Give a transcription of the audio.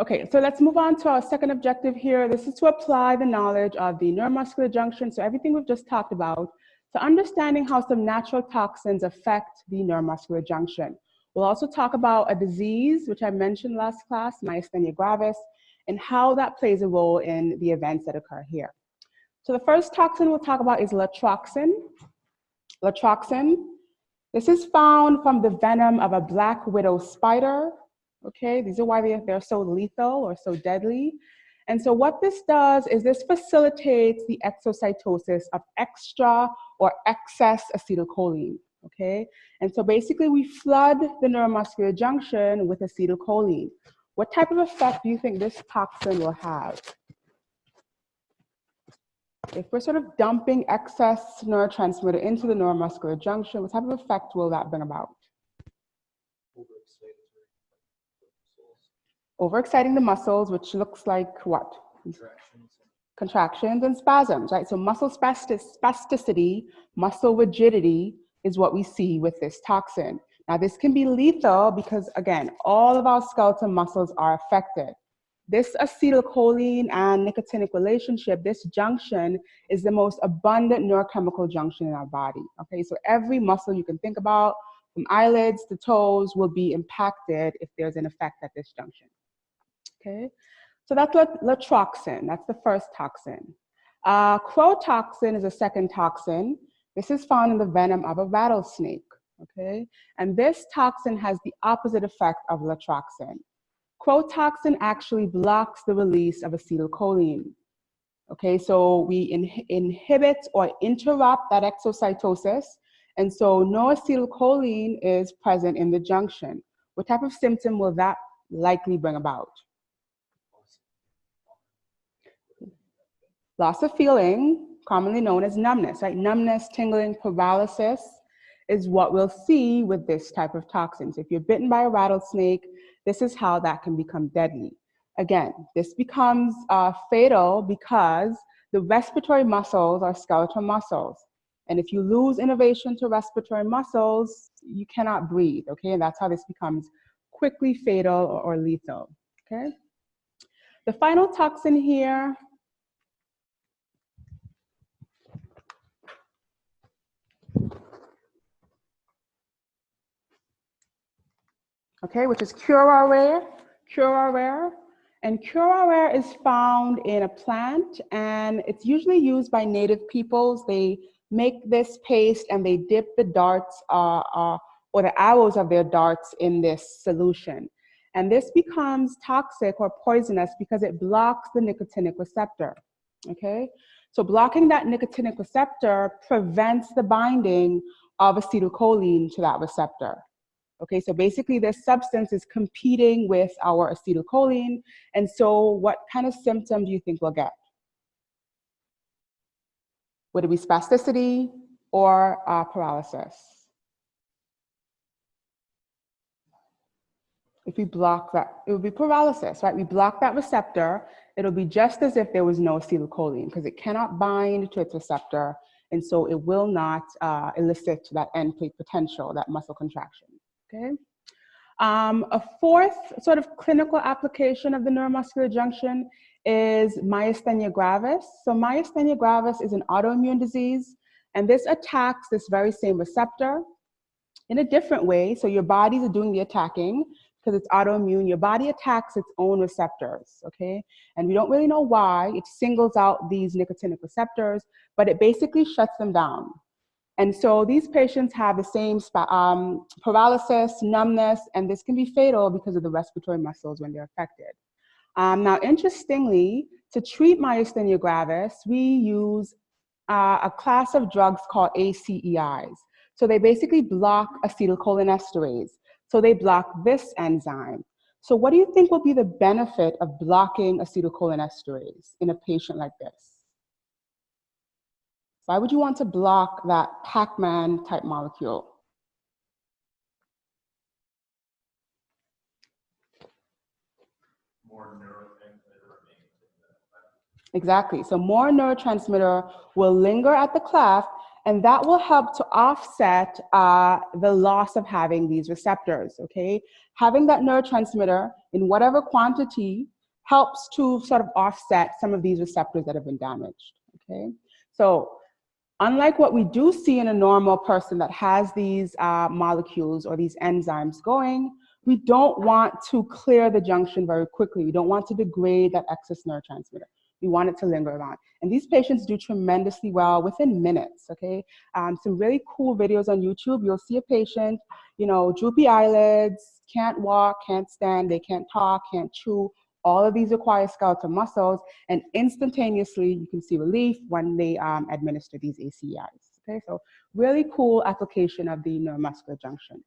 Okay, so let's move on to our second objective here. This is to apply the knowledge of the neuromuscular junction, so everything we've just talked about, to understanding how some natural toxins affect the neuromuscular junction. We'll also talk about a disease, which I mentioned last class, myasthenia gravis, and how that plays a role in the events that occur here. So the first toxin we'll talk about is latroxin. Latroxin, this is found from the venom of a black widow spider. Okay, these are why they're so lethal or so deadly. And so what this does is this facilitates the exocytosis of extra or excess acetylcholine, okay? And so basically we flood the neuromuscular junction with acetylcholine. What type of effect do you think this toxin will have? If we're sort of dumping excess neurotransmitter into the neuromuscular junction, what type of effect will that bring about? Overexciting the muscles, which looks like what? Contractions and spasms, right? So muscle spasticity, muscle rigidity is what we see with this toxin. Now this can be lethal because, again, all of our skeletal muscles are affected. This acetylcholine and nicotinic relationship, this junction, is the most abundant neurochemical junction in our body, okay? So every muscle you can think about, from eyelids to toes, will be impacted if there's an effect at this junction. Okay, so that's latroxin, that's the first toxin. Crotoxin is a second toxin. This is found in the venom of a rattlesnake, okay? And this toxin has the opposite effect of latroxin. Crotoxin actually blocks the release of acetylcholine, okay? So we inhibit or interrupt that exocytosis, and so no acetylcholine is present in the junction. What type of symptom will that likely bring about? Loss of feeling, commonly known as numbness, right? Numbness, tingling, paralysis is what we'll see with this type of toxin. So if you're bitten by a rattlesnake, this is how that can become deadly. Again, this becomes fatal because the respiratory muscles are skeletal muscles. And if you lose innervation to respiratory muscles, you cannot breathe, okay? And that's how this becomes quickly fatal or lethal, okay? The final toxin here, okay, which is curare. And curare is found in a plant, and it's usually used by native peoples. They make this paste and they dip the darts or the arrows of their darts in this solution. And this becomes toxic or poisonous because it blocks the nicotinic receptor, okay? So blocking that nicotinic receptor prevents the binding of acetylcholine to that receptor. Okay, so basically this substance is competing with our acetylcholine, and so what kind of symptom do you think we'll get? Would it be spasticity or paralysis? If we block that, it would be paralysis, right? We block that receptor, it'll be just as if there was no acetylcholine because it cannot bind to its receptor, and so it will not elicit that end plate potential, that muscle contraction. Okay. A fourth sort of clinical application of the neuromuscular junction is myasthenia gravis. So myasthenia gravis is an autoimmune disease, and this attacks this very same receptor in a different way. So your bodies are doing the attacking because it's autoimmune. Your body attacks its own receptors, okay? And we don't really know why. It singles out these nicotinic receptors, but it basically shuts them down. And so these patients have the same paralysis, numbness, and this can be fatal because of the respiratory muscles when they're affected. Now, interestingly, to treat myasthenia gravis, we use a class of drugs called ACEIs. So they basically block acetylcholinesterase. So they block this enzyme. So what do you think will be the benefit of blocking acetylcholinesterase in a patient like this? Why would you want to block that Pac-Man type molecule? More neurotransmitter remains in the cleft. Exactly. So more neurotransmitter will linger at the cleft, And that will help to offset the loss of having these receptors, okay? Having that neurotransmitter in whatever quantity helps to sort of offset some of these receptors that have been damaged, okay? So unlike what we do see in a normal person that has these molecules or these enzymes going, we don't want to clear the junction very quickly. We don't want to degrade that excess neurotransmitter. We want it to linger around. And these patients do tremendously well within minutes, okay? Some really cool videos on YouTube. You'll see a patient, you know, droopy eyelids, can't walk, can't stand, they can't talk, can't chew. All of these require skeletal muscles, and instantaneously you can see relief when they administer these ACEIs. Okay, so really cool application of the neuromuscular junction.